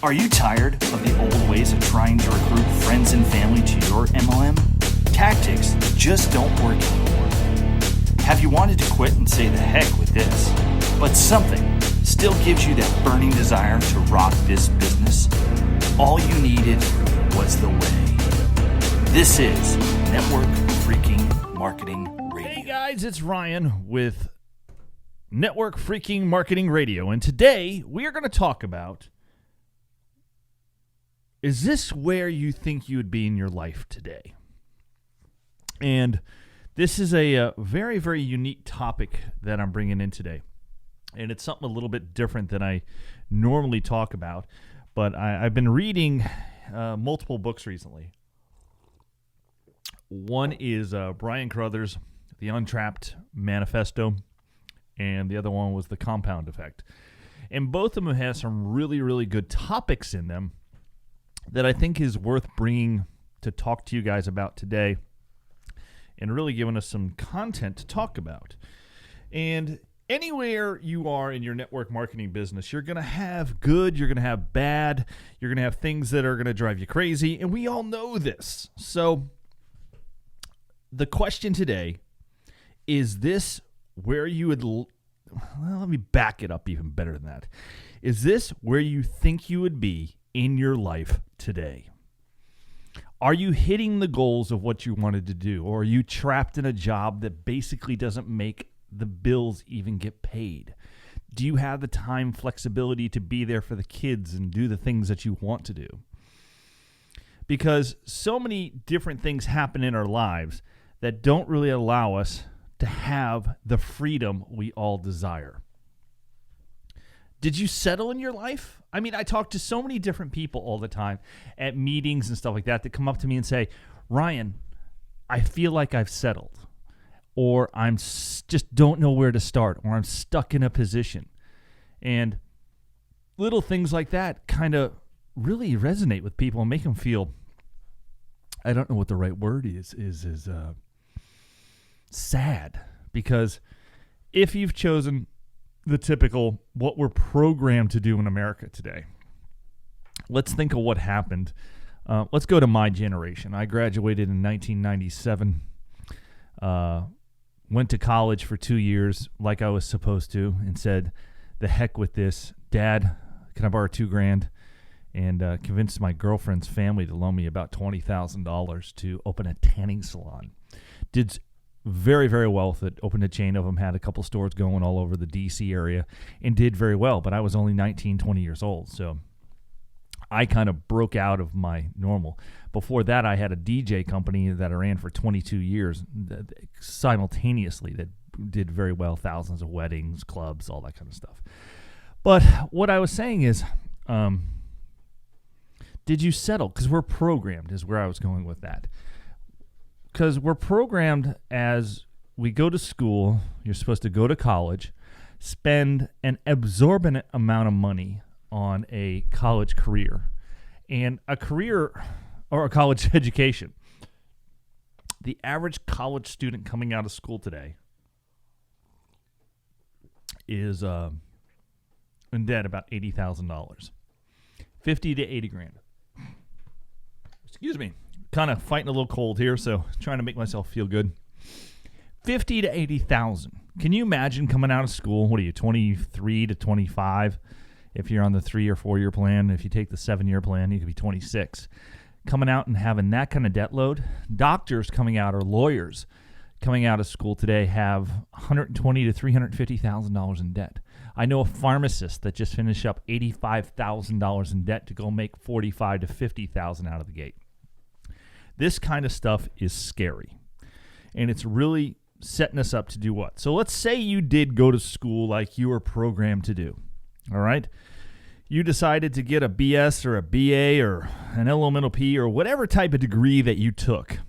Are you tired of the old ways of trying to recruit friends and family to your MLM? Tactics just don't work anymore. Have you wanted to quit and say the heck with this, but something still gives you that burning desire to rock this business? All you needed was the way. This is Network Freaking Marketing Radio. Hey guys, it's Ryan with Network Freaking Marketing Radio, and today we are going to talk about, is this where you think you would be in your life today? And this is a very, very unique topic that I'm bringing in today. And it's something a little bit different than I normally talk about. But I've been reading multiple books recently. One is Brian Carruthers' The Untrapped Manifesto, and the other one was The Compound Effect. And both of them have some really, really good topics in them that I think is worth bringing to talk to you guys about today and really giving us some content to talk about. And anywhere you are in your network marketing business, you're going to have good, you're going to have bad, you're going to have things that are going to drive you crazy, and we all know this. So the question today is this where you would, well, let me back it up even better than that. Is this where you think you would be in your life today? Are you hitting the goals of what you wanted to do? Or are you trapped in a job that basically doesn't make the bills even get paid? Do you have the time flexibility to be there for the kids and do the things that you want to do? Because so many different things happen in our lives that don't really allow us to have the freedom we all desire. Did you settle in your life? I mean, I talk to so many different people all the time at meetings and stuff like that come up to me and say, Ryan, I feel like I've settled, or I'm just don't know where to start, or I'm stuck in a position. And little things like that kind of really resonate with people and make them feel, I don't know what the right word is sad. Because if you've chosen the typical, what we're programmed to do in America today. Let's think of what happened. Let's go to my generation. I graduated in 1997, went to college for 2 years like I was supposed to, and said, the heck with this. Dad, can I borrow $2,000? And convinced my girlfriend's family to loan me about $20,000 to open a tanning salon. Did very, very well with it. Opened a chain of them, had a couple stores going all over the D.C. area, and did very well. But I was only 19, 20 years old, so I kind of broke out of my normal. Before that, I had a DJ company that I ran for 22 years simultaneously that did very well, thousands of weddings, clubs, all that kind of stuff. But what I was saying is, did you settle? Because we're programmed is where I was going with that. Because we're programmed as we go to school, you're supposed to go to college, spend an exorbitant amount of money on a college career and a career or a college education. The average college student coming out of school today is in debt about $80,000, 50 to 80 grand. Excuse me. Kind of fighting a little cold here, so trying to make myself feel good. 50 to 80,000. Can you imagine coming out of school? What are you, 23 to 25? If you're on the 3 or 4 year plan, if you take the 7-year plan, you could be 26. Coming out and having that kind of debt load. Doctors coming out or lawyers coming out of school today have $120,000 to $350,000 in debt. I know a pharmacist that just finished up $85,000 in debt to go make $45,000 to $50,000 out of the gate. This kind of stuff is scary, and it's really setting us up to do what? So let's say you did go to school like you were programmed to do, all right? You decided to get a BS or a BA or an LLP or whatever type of degree that you took,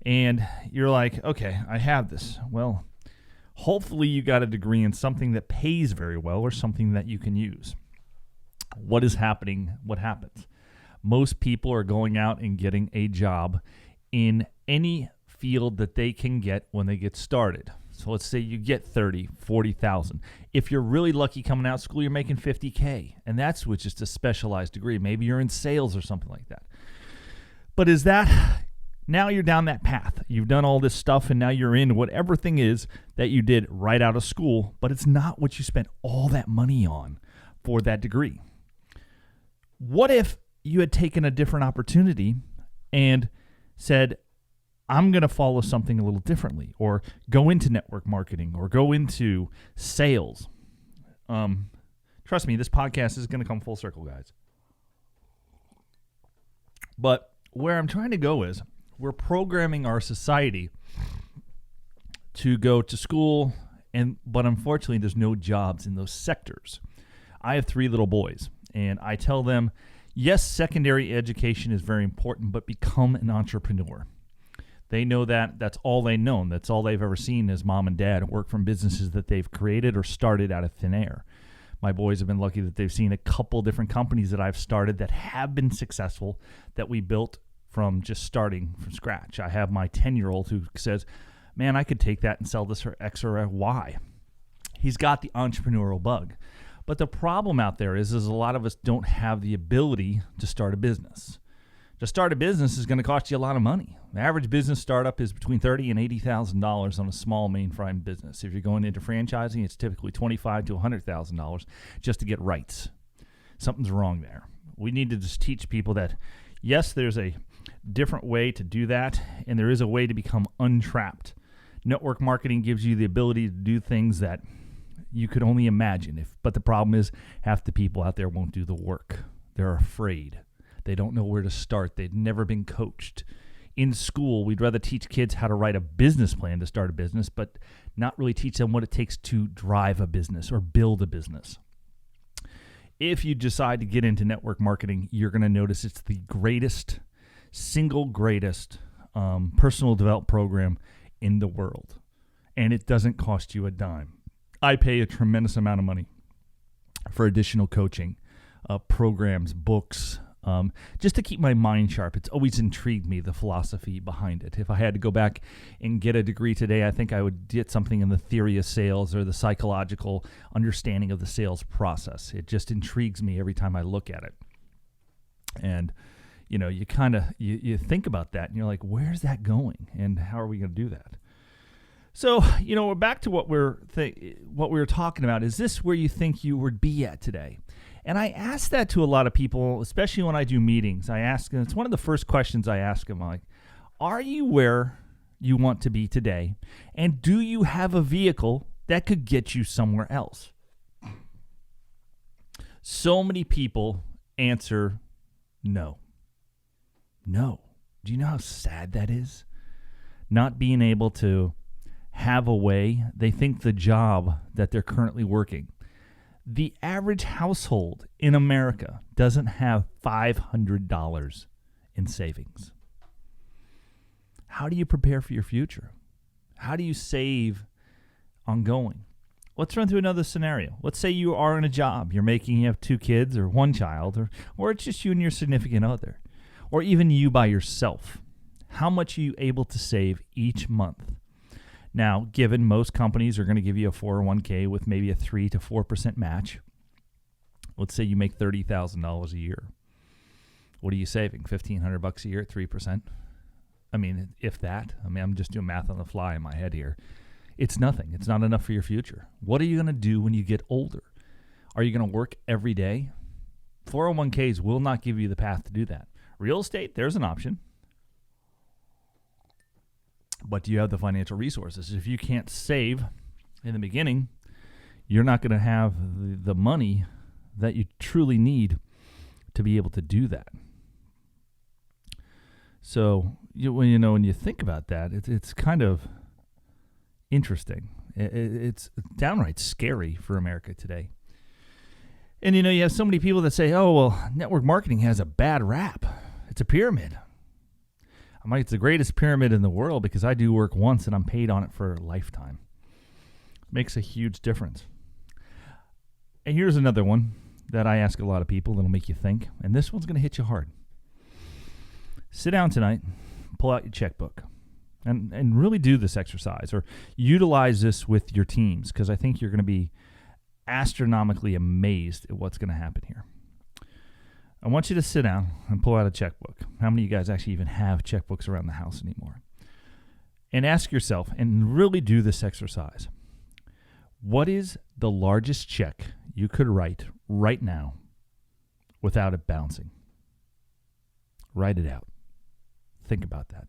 and you're like, okay, I have this. Well, hopefully you got a degree in something that pays very well or something that you can use. What is happening? What happens? Most people are going out and getting a job in any field that they can get when they get started. So let's say you get 30, 40,000. If you're really lucky coming out of school, you're making 50K. And that's with just a specialized degree. Maybe you're in sales or something like that. But is that, now you're down that path. You've done all this stuff and now you're in whatever thing is that you did right out of school, but it's not what you spent all that money on for that degree. What if you had taken a different opportunity and said, I'm going to follow something a little differently, or go into network marketing, or go into sales? Trust me, this podcast is going to come full circle, guys. But where I'm trying to go is we're programming our society to go to school, but unfortunately, there's no jobs in those sectors. I have 3 little boys, and I tell them, yes, secondary education is very important, but become an entrepreneur. They know that. That's all they know. That's all they've ever seen is mom and dad work from businesses that they've created or started out of thin air. My boys have been lucky that they've seen a couple different companies that I've started that have been successful, that we built from just starting from scratch. I have my 10-year-old who says, man, I could take that and sell this for X or Y. He's got the entrepreneurial bug. But the problem out there is a lot of us don't have the ability to start a business. To start a business is going to cost you a lot of money. The average business startup is between $30,000 and $80,000 on a small mainframe business. If you're going into franchising, it's typically $25,000 to $100,000 just to get rights. Something's wrong there. We need to just teach people that, yes, there's a different way to do that, and there is a way to become untrapped. Network marketing gives you the ability to do things that you could only imagine. But the problem is half the people out there won't do the work. They're afraid. They don't know where to start. They've never been coached. In school, we'd rather teach kids how to write a business plan to start a business, but not really teach them what it takes to drive a business or build a business. If you decide to get into network marketing, you're going to notice it's the single greatest personal development program in the world. And it doesn't cost you a dime. I pay a tremendous amount of money for additional coaching, programs, books, just to keep my mind sharp. It's always intrigued me, the philosophy behind it. If I had to go back and get a degree today, I think I would get something in the theory of sales or the psychological understanding of the sales process. It just intrigues me every time I look at it. And, you know, you think about that and you're like, where's that going? And how are we going to do that? So, you know, we're back to what we were talking about. Is this where you think you would be at today? And I ask that to a lot of people, especially when I do meetings. I ask, and it's one of the first questions I ask them, like, are you where you want to be today? And do you have a vehicle that could get you somewhere else? So many people answer no. No. Do you know how sad that is? Not being able to have a way. They think the job that they're currently working. The average household in America doesn't have $500 in savings. How do you prepare for your future? How do you save ongoing? Let's run through another scenario. Let's say you are in a job. You have 2 kids or 1 child, or it's just you and your significant other, or even you by yourself. How much are you able to save each month? Now, given most companies are going to give you a 401k with maybe a 3 to 4% match, let's say you make $30,000 a year. What are you saving? $1,500 a year at 3%? I mean, if that. I mean, I'm just doing math on the fly in my head here. It's nothing. It's not enough for your future. What are you going to do when you get older? Are you going to work every day? 401ks will not give you the path to do that. Real estate, there's an option. But do you have the financial resources? If you can't save in the beginning, you're not going to have the money that you truly need to be able to do that. So when you think about that, it's kind of interesting. It's downright scary for America today. And you have so many people that say, "Oh, well, network marketing has a bad rap. It's a pyramid." I'm like, it's the greatest pyramid in the world because I do work once and I'm paid on it for a lifetime. Makes a huge difference. And here's another one that I ask a lot of people that'll make you think, and this one's going to hit you hard. Sit down tonight, pull out your checkbook. and really do this exercise or utilize this with your teams, because I think you're going to be astronomically amazed at what's going to happen here. I want you to sit down and pull out a checkbook. How many of you guys actually even have checkbooks around the house anymore? And ask yourself, and really do this exercise. What is the largest check you could write right now without it bouncing? Write it out. Think about that.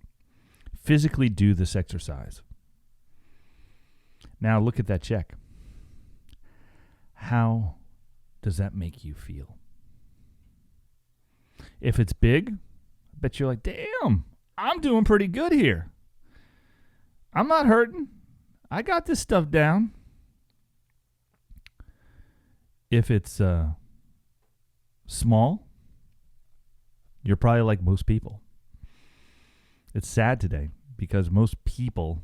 Physically do this exercise. Now look at that check. How does that make you feel? If it's big, I bet you're like, damn, I'm doing pretty good here. I'm not hurting. I got this stuff down. If it's small, you're probably like most people. It's sad today because most people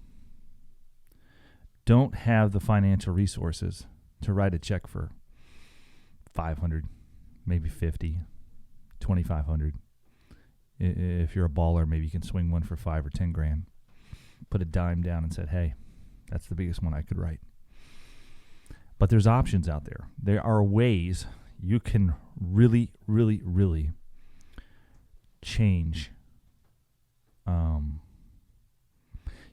don't have the financial resources to write a check for $500, maybe $50, $2,500. If you're a baller, maybe you can swing one for $5 or $10,000. Put a dime down and said, hey, that's the biggest one I could write. But there's options out there. There are ways you can really, really, really change.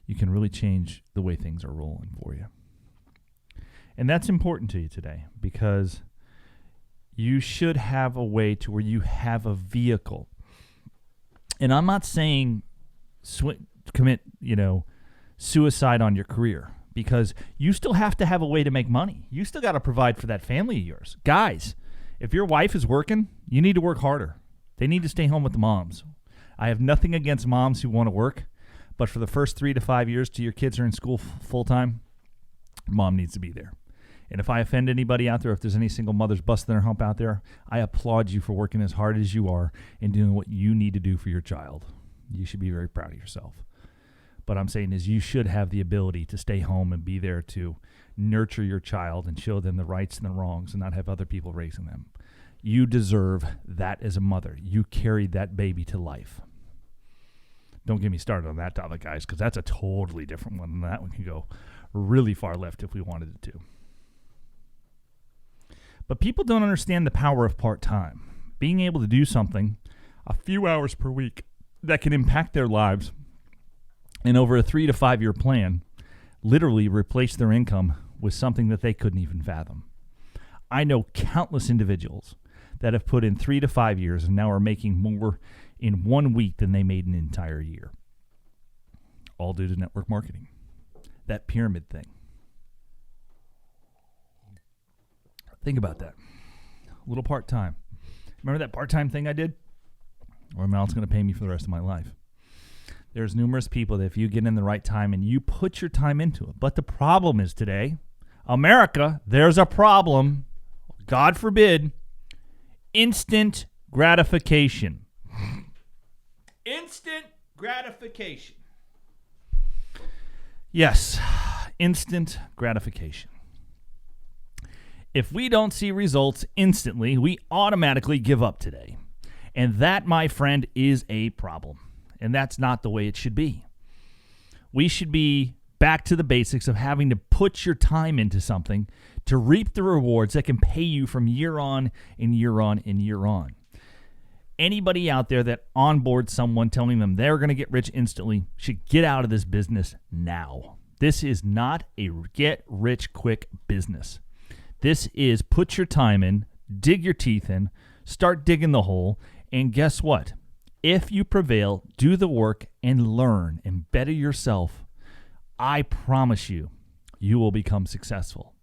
You can really change the way things are rolling for you. And that's important to you today because you should have a way to where you have a vehicle. And I'm not saying commit, suicide on your career, because you still have to have a way to make money. You still got to provide for that family of yours. Guys, if your wife is working, you need to work harder. They need to stay home with the moms. I have nothing against moms who want to work, but for the first 3 to 5 years till your kids are in school full-time, mom needs to be there. And if I offend anybody out there, if there's any single mothers busting their hump out there, I applaud you for working as hard as you are and doing what you need to do for your child. You should be very proud of yourself. But I'm saying is you should have the ability to stay home and be there to nurture your child and show them the rights and the wrongs and not have other people raising them. You deserve that as a mother. You carried that baby to life. Don't get me started on that topic, guys, because that's a totally different one. And that one can go really far left if we wanted it to. But people don't understand the power of part-time. Being able to do something a few hours per week that can impact their lives and over a 3 to 5 year plan, literally replace their income with something that they couldn't even fathom. I know countless individuals that have put in 3 to 5 years and now are making more in 1 week than they made an entire year. All due to network marketing. That pyramid thing. Think about that. A little part-time. Remember that part-time thing I did? Or Mal's going to pay me for the rest of my life. There's numerous people that if you get in the right time and you put your time into it. But the problem is today, America, there's a problem. God forbid. Instant gratification. Instant gratification. Yes, instant gratification. If we don't see results instantly, we automatically give up today. And that, my friend, is a problem. And that's not the way it should be. We should be back to the basics of having to put your time into something to reap the rewards that can pay you from year on and year on and year on. Anybody out there that onboards someone telling them they're going to get rich instantly should get out of this business now. This is not a get-rich-quick business. This is put your time in, dig your teeth in, start digging the hole, and guess what? If you prevail, do the work, and learn and better yourself, I promise you, you will become successful.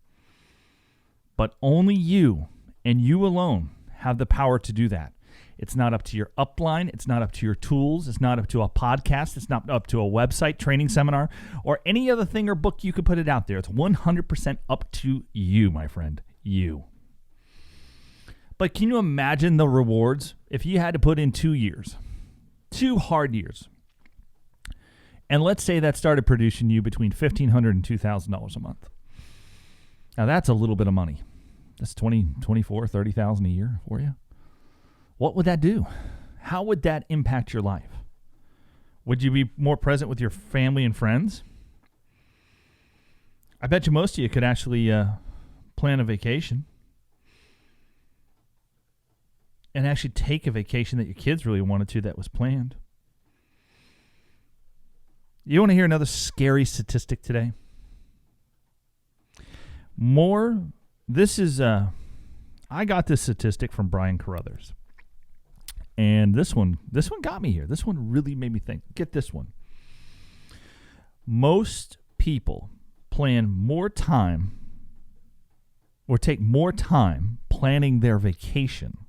But only you and you alone have the power to do that. It's not up to your upline. It's not up to your tools. It's not up to a podcast. It's not up to a website, training seminar, or any other thing or book you could put it out there. It's 100% up to you, my friend. You. But can you imagine the rewards if you had to put in 2 years? 2 hard years. And let's say that started producing you between $1,500 and $2,000 a month. Now that's a little bit of money. That's $20,000, $24,000, $30,000 a year for you. What would that do? How would that impact your life? Would you be more present with your family and friends? I bet you most of you could actually plan a vacation and actually take a vacation that your kids really wanted to that was planned. You want to hear another scary statistic today? I got this statistic from Brian Carruthers. And this one got me here. This one really made me think. Get this one. Most people plan more time or take more time planning their vacation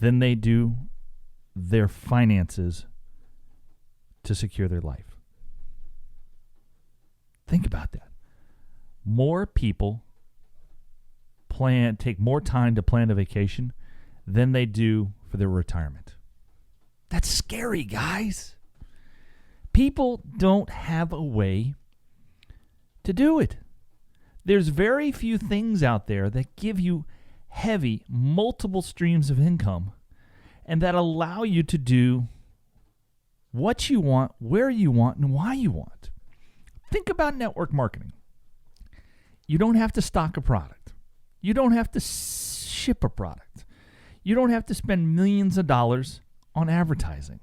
than they do their finances to secure their life. Think about that. More people take more time to plan a vacation than they do for their retirement. That's scary, guys. People don't have a way to do it. There's very few things out there that give you heavy, multiple streams of income and that allow you to do what you want, where you want, and why you want. Think about network marketing. You don't have to stock a product. You don't have to ship a product. You don't have to spend millions of dollars on advertising.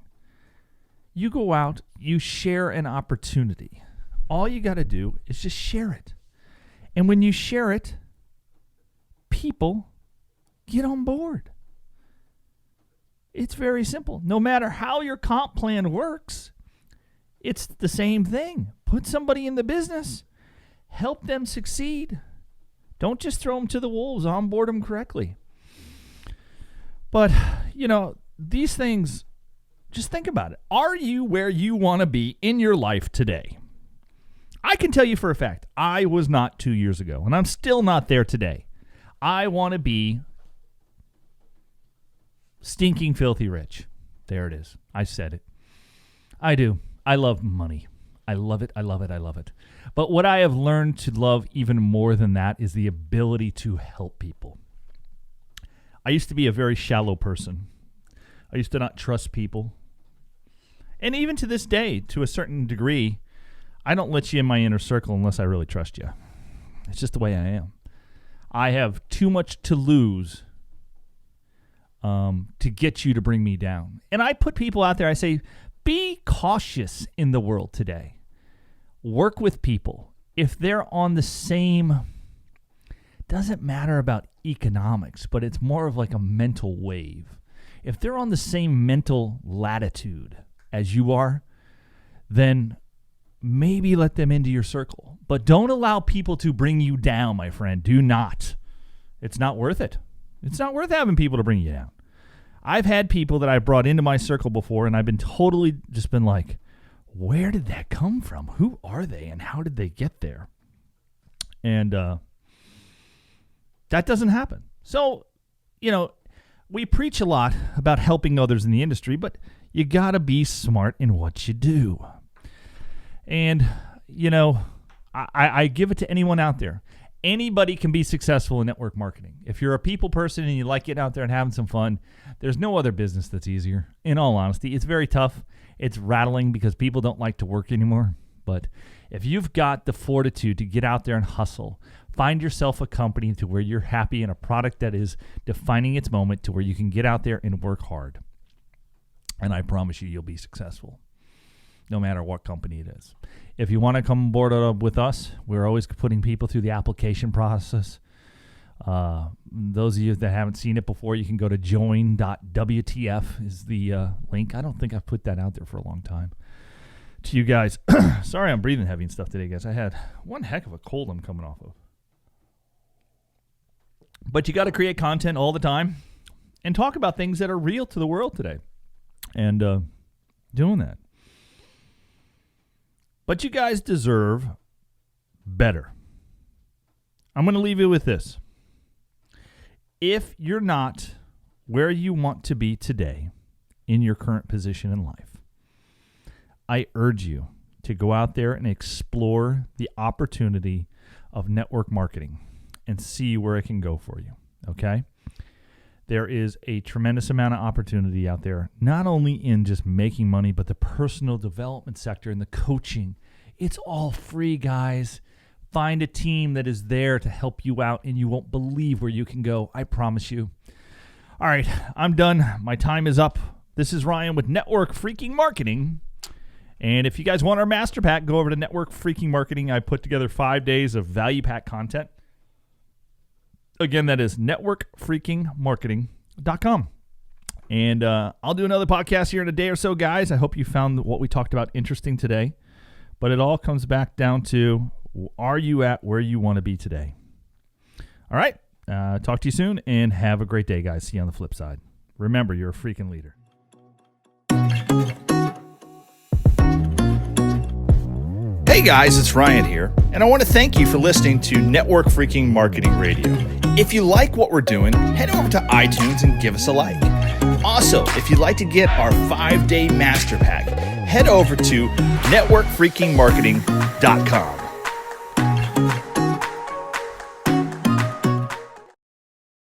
You go out, you share an opportunity. All you got to do is just share it. And when you share it, people get on board. It's very simple. No matter how your comp plan works, it's the same thing. Put somebody in the business. Help them succeed. Don't just throw them to the wolves. Onboard them correctly. But, these things, just think about it. Are you where you want to be in your life today? I can tell you for a fact, I was not 2 years ago, and I'm still not there today. I want to be stinking filthy rich. There it is. I said it. I do. I love money. I love it. I love it. I love it. But what I have learned to love even more than that is the ability to help people. I used to be a very shallow person. I used to not trust people. And even to this day, to a certain degree, I don't let you in my inner circle unless I really trust you. It's just the way I am. I have too much to lose to get you to bring me down. And I put people out there, I say, be cautious in the world today. Work with people. If they're on the same, doesn't matter about economics, but it's more of like a mental wave. If they're on the same mental latitude as you are, then maybe let them into your circle. But don't allow people to bring you down, my friend. Do not. It's not worth it. It's not worth having people to bring you down. I've had people that I brought into my circle before, and I've been totally just been like, where did that come from? Who are they, and how did they get there? And that doesn't happen. So, we preach a lot about helping others in the industry, but you got to be smart in what you do. And, I give it to anyone out there. Anybody can be successful in network marketing. If you're a people person and you like getting out there and having some fun, there's no other business that's easier. In all honesty, it's very tough. It's rattling because people don't like to work anymore. But if you've got the fortitude to get out there and hustle, find yourself a company to where you're happy and a product that is defining its moment to where you can get out there and work hard. And I promise you'll be successful, no matter what company it is. If you want to come aboard with us, we're always putting people through the application process. Those of you that haven't seen it before, you can go to join.wtf is the link. I don't think I've put that out there for a long time. To you guys, sorry I'm breathing heavy and stuff today, guys. I had one heck of a cold I'm coming off of. But you got to create content all the time and talk about things that are real to the world today. And doing that. But you guys deserve better. I'm going to leave you with this. If you're not where you want to be today in your current position in life, I urge you to go out there and explore the opportunity of network marketing and see where it can go for you, okay? There is a tremendous amount of opportunity out there, not only in just making money, but the personal development sector and the coaching. It's all free, guys. Find a team that is there to help you out, and you won't believe where you can go. I promise you. All right, I'm done. My time is up. This is Ryan with Network Freaking Marketing. And if you guys want our master pack, go over to Network Freaking Marketing. I put together 5 days of value pack content. Again, that is networkfreakingmarketing.com. And I'll do another podcast here in a day or so, guys. I hope you found what we talked about interesting today. But it all comes back down to, are you at where you want to be today? All right. Talk to you soon, and have a great day, guys. See you on the flip side. Remember, you're a freaking leader. Hey guys, it's Ryan here, and I want to thank you for listening to Network Freaking Marketing Radio. If you like what we're doing, head over to iTunes and give us a like. Also, if you'd like to get our 5-day master pack, head over to networkfreakingmarketing.com.